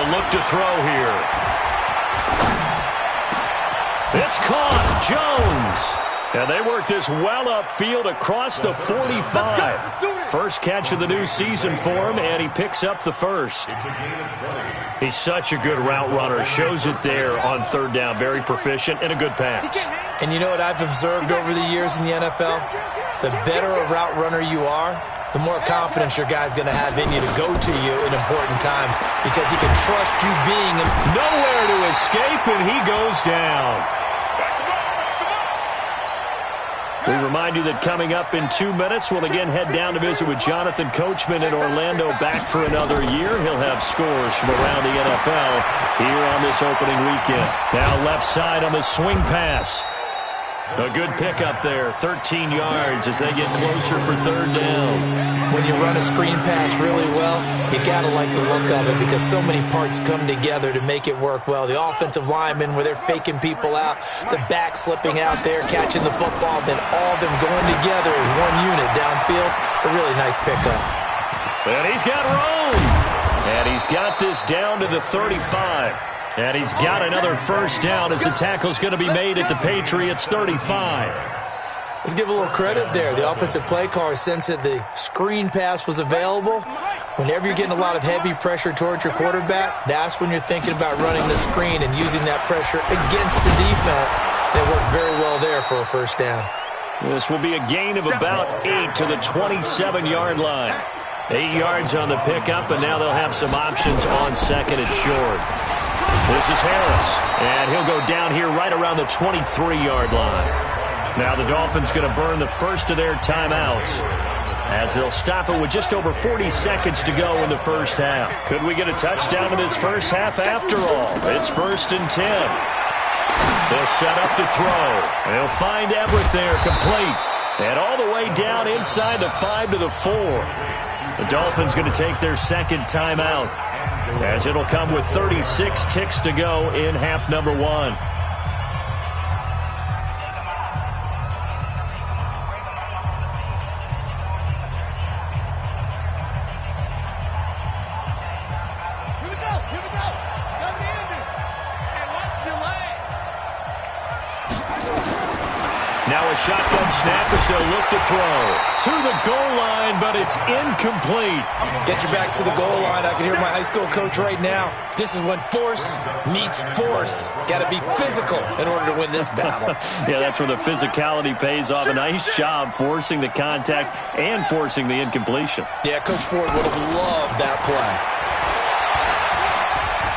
He'll look to throw here. It's caught. Jones. And they work this well upfield across the 45. First catch of the new season for him, and he picks up the first. He's such a good route runner. Shows it there on third down. Very proficient and a good pass. And you know what I've observed over the years in the NFL? The better a route runner you are, the more confidence your guy's going to have in you to go to you in important times because he can trust you being nowhere to escape, and he goes down. We remind you that coming up in 2 minutes, we'll again head down to visit with Jonathan Coachman in Orlando, back for another year. He'll have scores from around the NFL here on this opening weekend. Now left side on the swing pass. A good pickup there, 13 yards as they get closer for third down. When you run a screen pass really well, you got to like the look of it because so many parts come together to make it work well. The offensive linemen, where they're faking people out, the back slipping out there, catching the football, then all of them going together as one unit downfield. A really nice pickup. And he's got room. And he's got this down to the 35. And he's got another first down as the tackle's going to be made at the Patriots' 35. Let's give a little credit there. The offensive play caller sensed that the screen pass was available. Whenever you're getting a lot of heavy pressure towards your quarterback, that's when you're thinking about running the screen and using that pressure against the defense. And it worked very well there for a first down. This will be a gain of about 8 to the 27-yard line. 8 yards on the pickup, and now they'll have some options on second and short. This is Harris, and he'll go down here right around the 23-yard line. Now the Dolphins going to burn the first of their timeouts as they'll stop it with just over 40 seconds to go in the first half. Could we get a touchdown in this first half after all? It's 1st and 10. They'll set up to throw. They'll find Everett there, complete. And all the way down inside the 5 to the 4. The Dolphins going to take their second timeout, as it'll come with 36 ticks to go in half number 1. Now a shotgun snap as they'll look to throw. To the goal line, but it's incomplete. Get your backs to the goal line. I can hear my high school coach right now. This is when force meets force. Got to be physical in order to win this battle. Yeah, that's where the physicality pays off. A nice job forcing the contact and forcing the incompletion. Yeah, Coach Ford would have loved that play.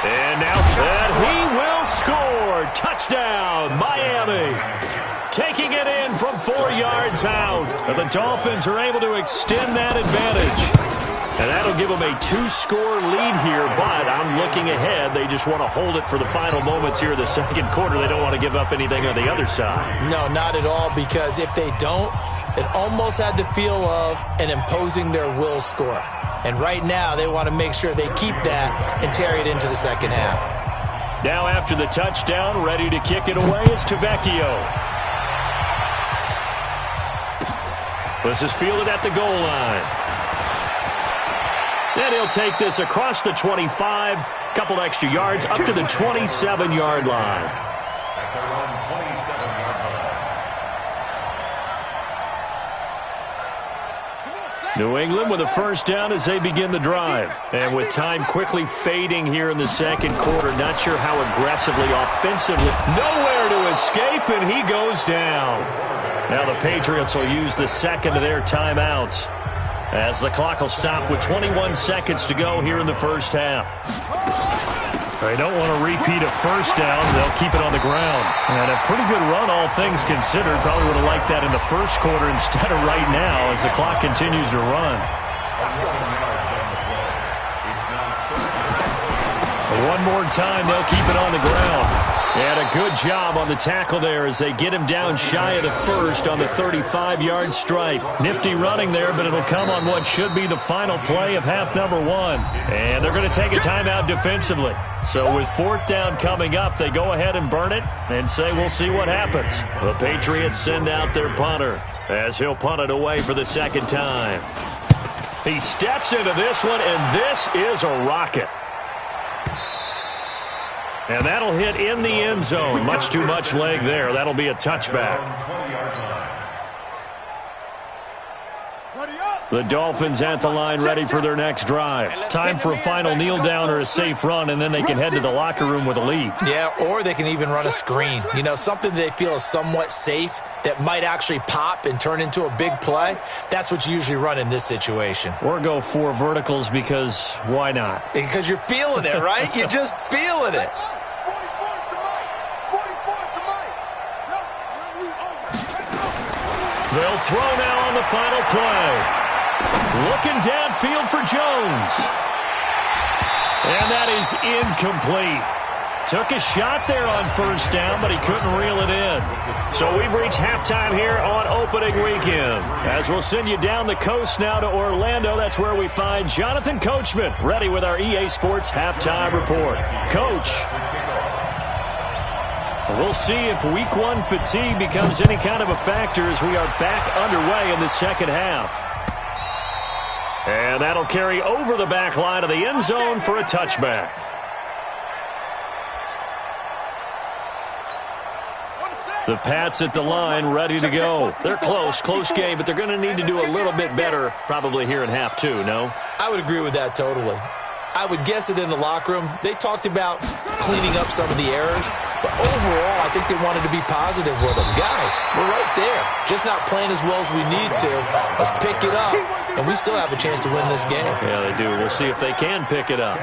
And now that he will score. Touchdown, Miami. Taking it in from 4 yards out. And the Dolphins are able to extend that advantage. And that'll give them a 2-score lead here, but I'm looking ahead. They just want to hold it for the final moments here in the second quarter. They don't want to give up anything on the other side. No, not at all, because if they don't, it almost had the feel of an imposing their will score. And right now, they want to make sure they keep that and carry it into the second half. Now after the touchdown, ready to kick it away is Tavecchio. This is fielded at the goal line. And he'll take this across the 25, couple extra yards, up to the 27-yard line. New England with a first down as they begin the drive. And with time quickly fading here in the second quarter, not sure how aggressively, offensively. Nowhere to escape, and he goes down. Now the Patriots will use the second of their timeouts as the clock will stop with 21 seconds to go here in the first half. They don't want to repeat a first down. They'll keep it on the ground. And a pretty good run, all things considered. Probably would have liked that in the first quarter instead of right now as the clock continues to run. One more time, they'll keep it on the ground. And a good job on the tackle there as they get him down shy of the first on the 35-yard stripe. Nifty running there, but it'll come on what should be the final play of half number 1. And they're going to take a timeout defensively. So with 4th down coming up, they go ahead and burn it and say we'll see what happens. The Patriots send out their punter as he'll punt it away for the second time. He steps into this one, and this is a rocket. And that'll hit in the end zone. Much too much leg there. That'll be a touchback. The Dolphins at the line, ready for their next drive. Time for a final kneel down or a safe run, and then they can head to the locker room with a lead. Yeah, or they can even run a screen. You know, something they feel is somewhat safe that might actually pop and turn into a big play. That's what you usually run in this situation. Or go 4 verticals because why not? Because you're feeling it, right? You're just feeling it. They'll throw now on the final play. Looking downfield for Jones. And that is incomplete. Took a shot there on first down, but he couldn't reel it in. So we've reached halftime here on opening weekend. As we'll send you down the coast now to Orlando, that's where we find Jonathan Coachman, ready with our EA Sports halftime report. Coach, we'll see if week 1 fatigue becomes any kind of a factor as we are back underway in the second half. And that'll carry over the back line of the end zone for a touchback. The Pats at the line, ready to go. They're close game, but they're going to need to do a little bit better probably here in half 2, no? I would agree with that totally. I would guess it in the locker room. They talked about cleaning up some of the errors, but overall, I think they wanted to be positive with them. Guys, we're right there. Just not playing as well as we need to. Let's pick it up, and we still have a chance to win this game. Yeah, they do. We'll see if they can pick it up.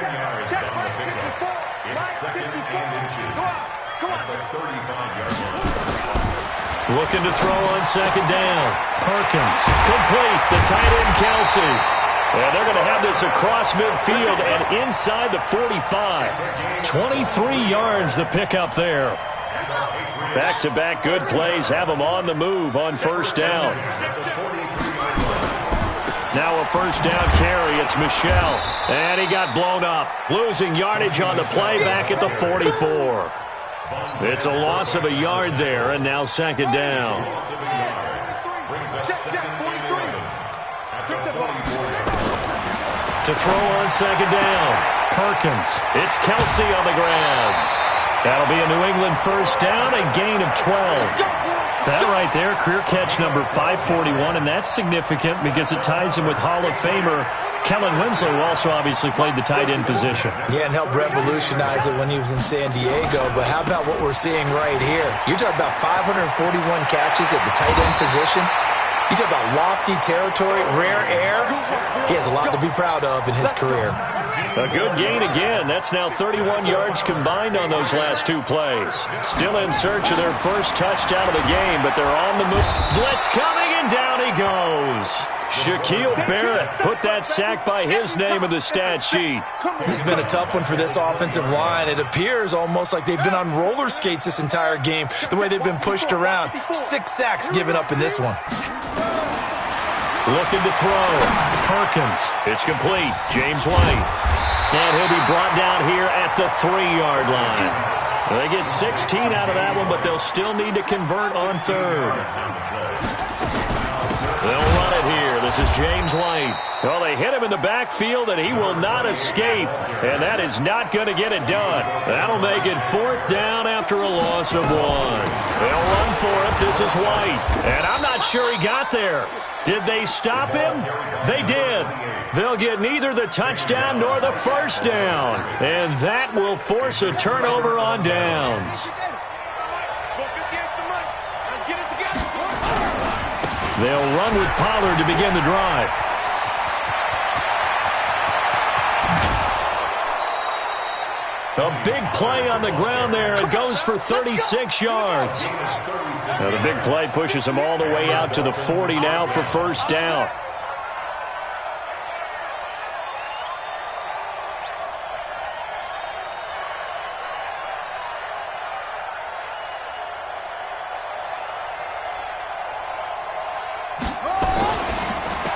Looking to throw on second down. Perkins, complete. The tight end, Kelsey. And they're going to have this across midfield and inside the 45. 23 yards the pickup there. Back-to-back good plays have them on the move on first down. Now a first down carry. It's Michel. And he got blown up. Losing yardage on the play back at the 44. It's a loss of a yard there, and now second down. To throw on second down. Perkins. It's Kelsey on the ground. That'll be a New England first down, a gain of 12. That right there, career catch number 541, and that's significant because it ties him with Hall of Famer Kellen Winslow, who also obviously played the tight end position. Yeah, and helped revolutionize it when he was in San Diego. But how about what we're seeing right here? You're talking about 541 catches at the tight end position. You talk about lofty territory, rare air. He has a lot to be proud of in his career. A good gain again. That's now 31 yards combined on those last 2 plays. Still in search of their first touchdown of the game, but they're on the move. Blitz coming, and down he goes. Shaquille Barrett put that sack by his name in the stat sheet. This has been a tough one for this offensive line. It appears almost like they've been on roller skates this entire game, the way they've been pushed around. 6 sacks given up in this one. Looking to throw. Perkins. It's complete. James White. And he'll be brought down here at the 3-yard line. They get 16 out of that one, but they'll still need to convert on third. They'll run it here. This is James White. Well, they hit him in the backfield, and he will not escape. And that is not going to get it done. That'll make it 4th down after a loss of 1. They'll run for it. This is White. And I'm not sure he got there. Did they stop him? They did. They'll get neither the touchdown nor the first down. And that will force a turnover on downs. They'll run with Pollard to begin the drive. A big play on the ground there. It goes for 36 yards. Now the big play pushes them all the way out to the 40 now for first down.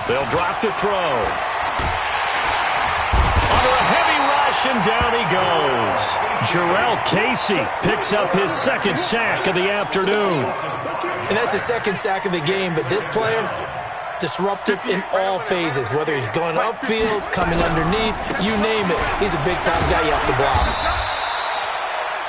They'll drop to throw. Under a heavy rush, and down he goes. Jarrell Casey picks up his 2nd sack of the afternoon. And that's his 2nd sack of the game, but this player, disruptive in all phases, whether he's going upfield, coming underneath, you name it. He's a big-time guy you have to block.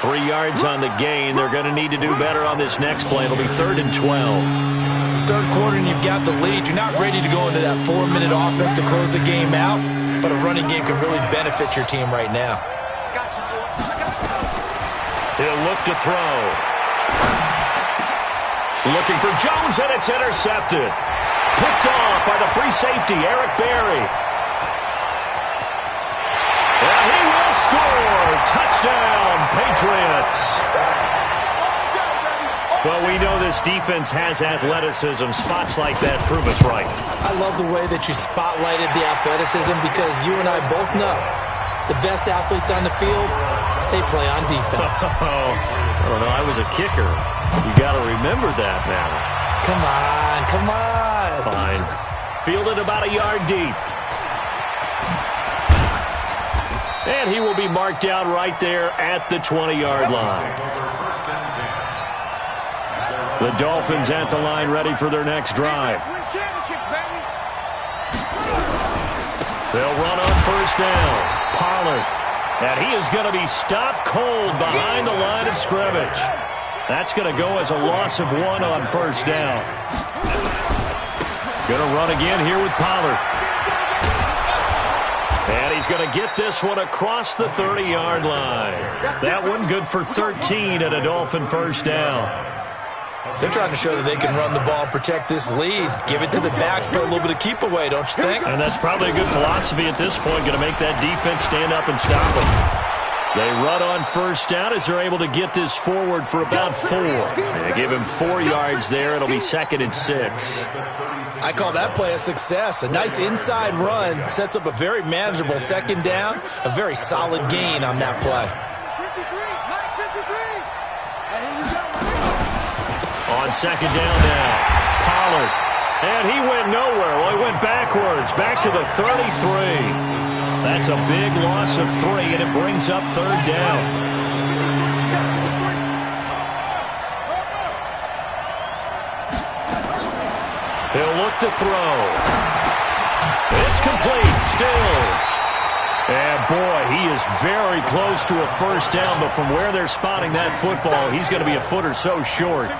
3 yards on the gain. They're going to need to do better on this next play. It'll be 3rd and 12. Third quarter and you've got the lead. You're not ready to go into that 4-minute offense to close the game out, but a running game can really benefit your team right now. He'll look to throw. Looking for Jones, and it's intercepted. Picked off by the free safety, Eric Berry. And he will score. Touchdown, Patriots. Well, we know this defense has athleticism. Spots like that prove us right. I love the way that you spotlighted the athleticism because you and I both know the best athletes on the field, they play on defense. Oh, I don't know. I was a kicker. You got to remember that now. Come on, come on. Fine. Fielded about a yard deep. And he will be marked down right there at the 20-yard line. The Dolphins at the line ready for their next drive. They'll run on first down. Pollard. And he is going to be stopped cold behind the line of scrimmage. That's going to go as a loss of 1 on first down. Going to run again here with Pollard. And he's going to get this one across the 30-yard line. That one good for 13 at a Dolphin first down. They're trying to show that they can run the ball and protect this lead. Give it to the backs, play a little bit of keep away, don't you think? And that's probably a good philosophy at this point, going to make that defense stand up and stop them. They run on first down as they're able to get this forward for about 4. They give him 4 yards there. It'll be 2nd and 6. I call that play a success. A nice inside run sets up a very manageable second down. A very solid gain on that play. On second down now, Pollard. And he went nowhere. Well, he went backwards, back to the 33. That's a big loss of 3, and it brings up 3rd down. He'll look to throw. It's complete. Stills. And, boy, he is very close to a first down, but from where they're spotting that football, he's going to be a foot or so short.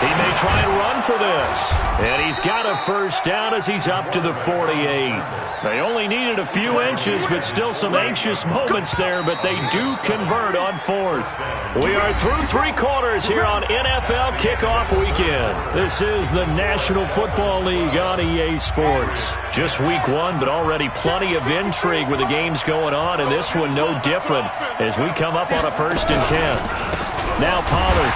He may try and run for this. And he's got a first down as he's up to the 48. They only needed a few inches, but still some anxious moments there, but they do convert on 4th. We are through 3 quarters here on NFL Kickoff Weekend. This is the National Football League on EA Sports. Just week 1, but already plenty of intrigue with the games going on, and this one no different as we come up on a 1st and 10. Now Pollard.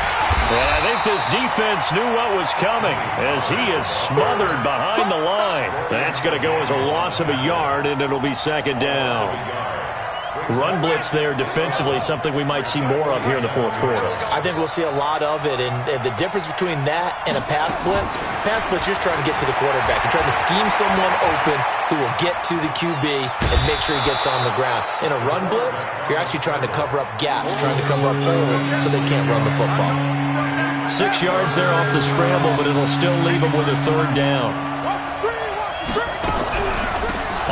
And I think this defense knew what was coming as he is smothered behind the line. That's going to go as a loss of a yard, and it'll be 2nd down. Run blitz there defensively, something we might see more of here in the 4th quarter. I think we'll see a lot of it, and the difference between that and a pass blitz you're just trying to get to the quarterback. You're trying to scheme someone open who will get to the QB and make sure he gets on the ground. In a run blitz, you're actually trying to cover up gaps, trying to cover up holes so they can't run the football. 6 yards there off the scramble, but it'll still leave them with a 3rd down.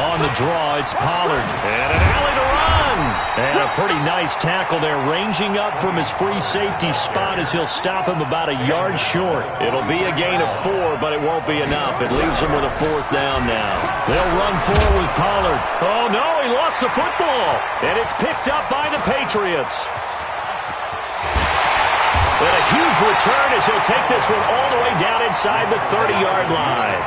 On the draw, it's Pollard. And an alley to run. And a pretty nice tackle there, ranging up from his free safety spot as he'll stop him about a yard short. It'll be a gain of 4, but it won't be enough. It leaves him with a 4th down now. They'll run forward with Pollard. Oh, no, he lost the football. And it's picked up by the Patriots. And a huge return as he'll take this one all the way down inside the 30-yard line.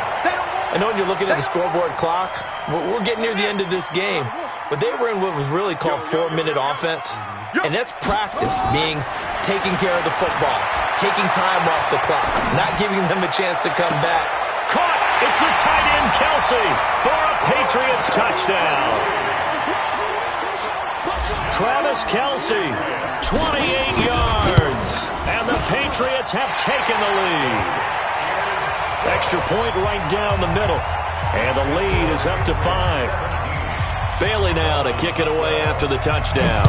I know when you're looking at the scoreboard clock, we're getting near the end of this game. But they were in what was really called 4-minute offense. And that's practice, being taking care of the football, taking time off the clock, not giving them a chance to come back. Caught! It's the tight end, Kelsey, for a Patriots touchdown. Travis Kelsey, 28 yards. And the Patriots have taken the lead. Extra point right down the middle. And the lead is up to 5. Bailey now to kick it away after the touchdown.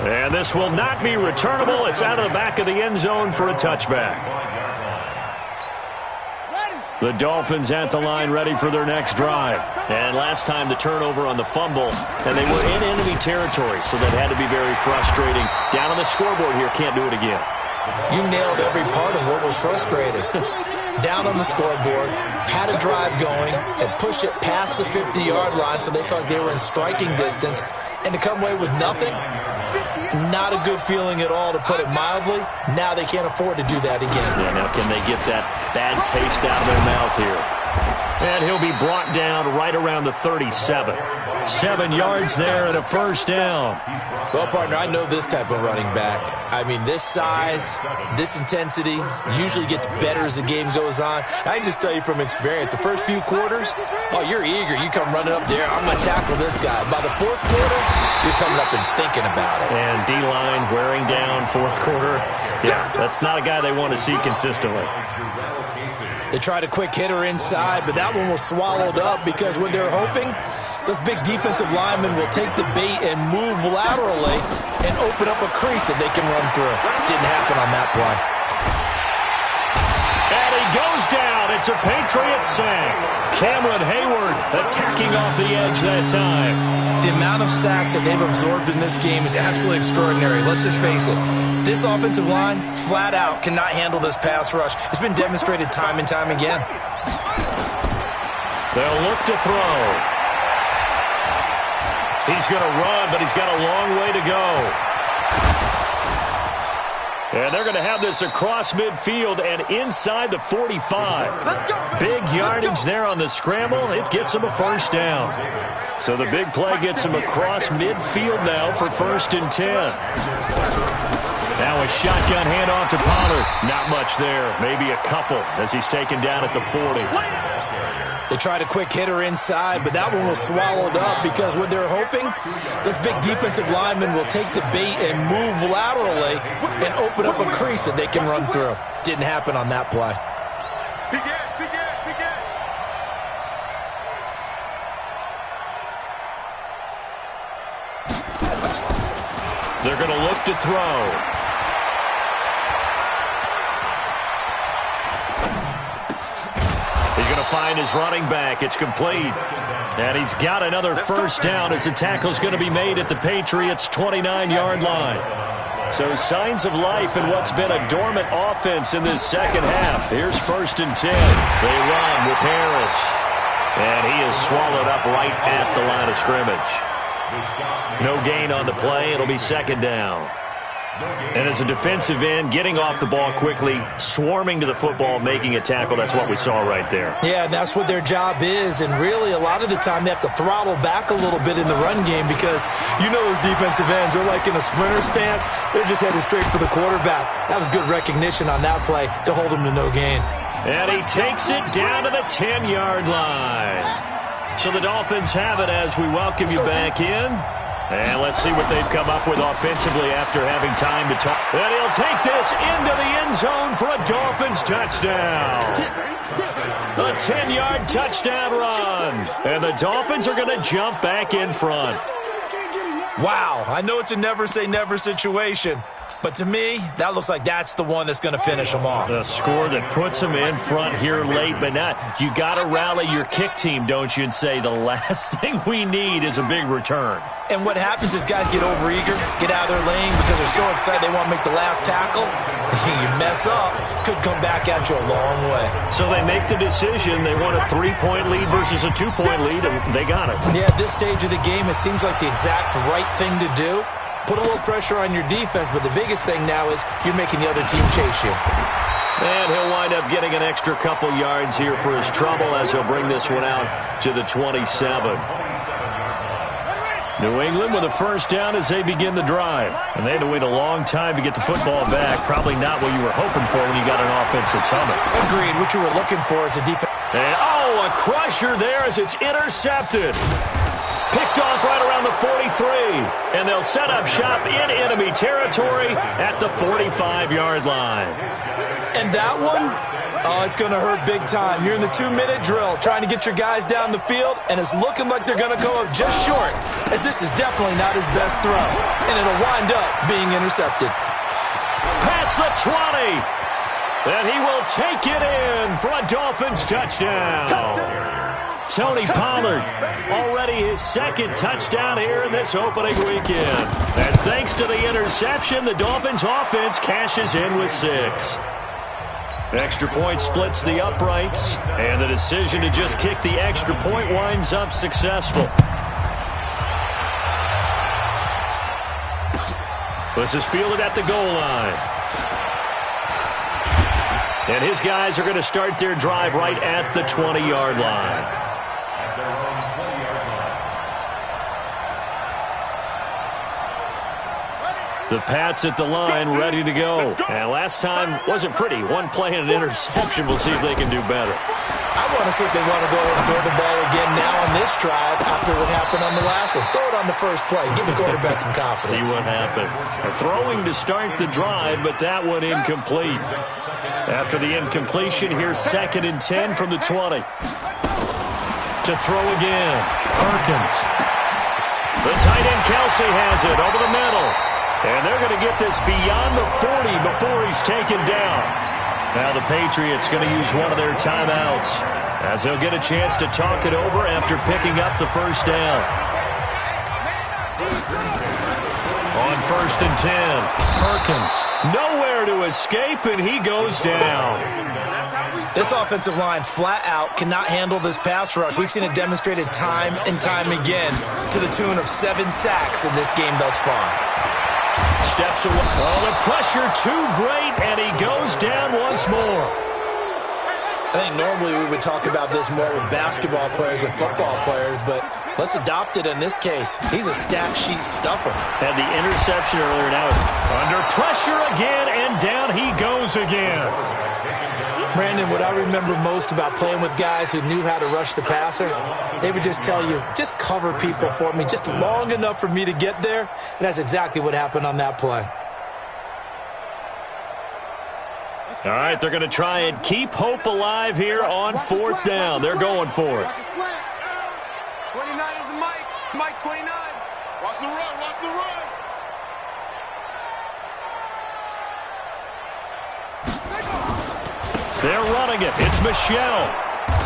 And this will not be returnable. It's out of the back of the end zone for a touchback. The Dolphins at the line ready for their next drive. And last time the turnover on the fumble, and they were in enemy territory, so that had to be very frustrating. Down on the scoreboard here, can't do it again. You nailed every part of what was frustrating. Down on the scoreboard, had a drive going, and pushed it past the 50-yard line so they thought they were in striking distance, and to come away with nothing, not a good feeling at all, to put it mildly. Now they can't afford to do that again. Yeah, now can they get that bad taste out of their mouth here? And he'll be brought down right around the 37. 7 yards there and a first down. Well, partner, I know this type of running back. I mean, this size, this intensity usually gets better as the game goes on. I can just tell you from experience, the first few quarters, oh, you're eager. You come running up there, I'm going to tackle this guy. By the fourth quarter, you're coming up and thinking about it. And D-line wearing down fourth quarter. Yeah, that's not a guy they want to see consistently. They tried a quick hitter inside, but that one was swallowed up because what they're hoping, those big defensive linemen will take the bait and move laterally and open up a crease that they can run through. Didn't happen on that play. And he goes down. It's a Patriot sack. Cameron Hayward attacking off the edge that time. The amount of sacks that they've absorbed in this game is absolutely extraordinary. Let's just face it. This offensive line, flat out, cannot handle this pass rush. It's been demonstrated time and time again. They'll look to throw. He's going to run, but he's got a long way to go. And they're going to have this across midfield and inside the 45. Big yardage there on the scramble. It gets them a first down. So the big play gets them across midfield now for 1st and 10. Now a shotgun handoff to Pollard. Not much there. Maybe a couple as he's taken down at the 40. They tried a quick hitter inside, but that one was swallowed up because what they're hoping, those big defensive linemen will take the bait and move laterally and open up a crease that they can run through. Didn't happen on that play. They're going to look to throw. He's going to find his running back. It's complete. And he's got another first down as the tackle's going to be made at the Patriots' 29-yard line. So signs of life in what's been a dormant offense in this second half. Here's 1st and 10. They run with Harris. And he is swallowed up right at the line of scrimmage. No gain on the play. It'll be 2nd down. And as a defensive end, getting off the ball quickly, swarming to the football, making a tackle, that's what we saw right there. Yeah, that's what their job is, and really a lot of the time they have to throttle back a little bit in the run game because you know those defensive ends are like in a sprinter stance. They're just headed straight for the quarterback. That was good recognition on that play to hold him to no gain. And he takes it down to the 10-yard line. So the Dolphins have it as we welcome you back in. And let's see what they've come up with offensively after having time to talk. And he'll take this into the end zone for a Dolphins touchdown. A 10-yard touchdown run. And the Dolphins are going to jump back in front. Wow, I know it's a never-say-never situation. But to me, that looks like that's the one that's going to finish them off. The score that puts them in front here late, but not. You got to rally your kick team, don't you, and say the last thing we need is a big return. And what happens is guys get overeager, get out of their lane because they're so excited they want to make the last tackle. You mess up, could come back at you a long way. So they make the decision. They want a 3-point lead versus a 2-point lead, and they got it. Yeah, at this stage of the game, it seems like the exact right thing to do. Put a little pressure on your defense, but the biggest thing now is you're making the other team chase you. And he'll wind up getting an extra couple yards here for his trouble as he'll bring this one out to the 27. New England with a first down as they begin the drive. And they had to wait a long time to get the football back. Probably not what you were hoping for when you got an offense that's humming. Agreed. What you were looking for is a defense. And, a crusher there as it's intercepted. Picked off right around the 43. And they'll set up shop in enemy territory at the 45-yard line. And that one, it's going to hurt big time. You're in the 2-minute drill trying to get your guys down the field, and it's looking like they're going to come up just short, as this is definitely not his best throw. And it'll wind up being intercepted. Past the 20. And he will take it in for a Dolphins touchdown. Tony Pollard, already his second touchdown here in this opening weekend. And thanks to the interception, the Dolphins offense cashes in with 6. Extra point splits the uprights, and the decision to just kick the extra point winds up successful. This is fielded at the goal line. And his guys are going to start their drive right at the 20-yard line. The Pats at the line, ready to go. And last time wasn't pretty. One play and an interception. We'll see if they can do better. I want to see if they want to go ahead and throw the ball again now on this drive after what happened on the last one. Throw it on the first play. Give the quarterback some confidence. See what happens. They're throwing to start the drive, but that one incomplete. After the incompletion, here's 2nd and 10 from the 20. To throw again. Perkins. The tight end Kelsey has it over the middle. And they're going to get this beyond the 40 before he's taken down. Now the Patriots going to use one of their timeouts as they'll get a chance to talk it over after picking up the first down. On 1st and 10, Perkins nowhere to escape, and he goes down. This offensive line flat out cannot handle this pass rush. We've seen it demonstrated time and time again to the tune of 7 sacks in this game thus far. Steps away. Oh, the pressure too great, and he goes down once more. I think normally we would talk about this more with basketball players and football players, but let's adopt it in this case. He's a stat sheet stuffer. And the interception earlier now is under pressure again, and down he goes again. Brandon, what I remember most about playing with guys who knew how to rush the passer, they would just tell you, just cover people for me, just long enough for me to get there. And that's exactly what happened on that play. All right, they're going to try and keep hope alive here on 4th down. They're going for it. 29 is the Mike. Mike 29. Watch the run. Watch the run. They're running it. It's Michelle.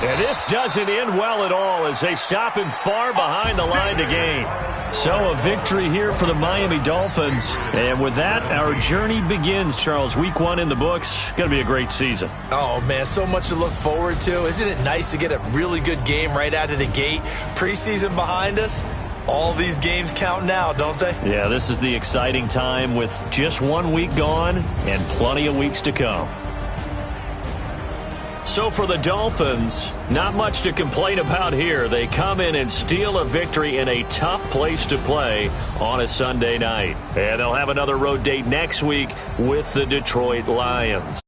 And this doesn't end well at all as they stop him far behind the line to gain. So a victory here for the Miami Dolphins. And with that, our journey begins, Charles. Week 1 in the books. Going to be a great season. Oh, man, so much to look forward to. Isn't it nice to get a really good game right out of the gate? Preseason behind us. All these games count now, don't they? Yeah, this is the exciting time with just 1 week gone and plenty of weeks to come. So for the Dolphins, not much to complain about here. They come in and steal a victory in a tough place to play on a Sunday night. And they'll have another road date next week with the Detroit Lions.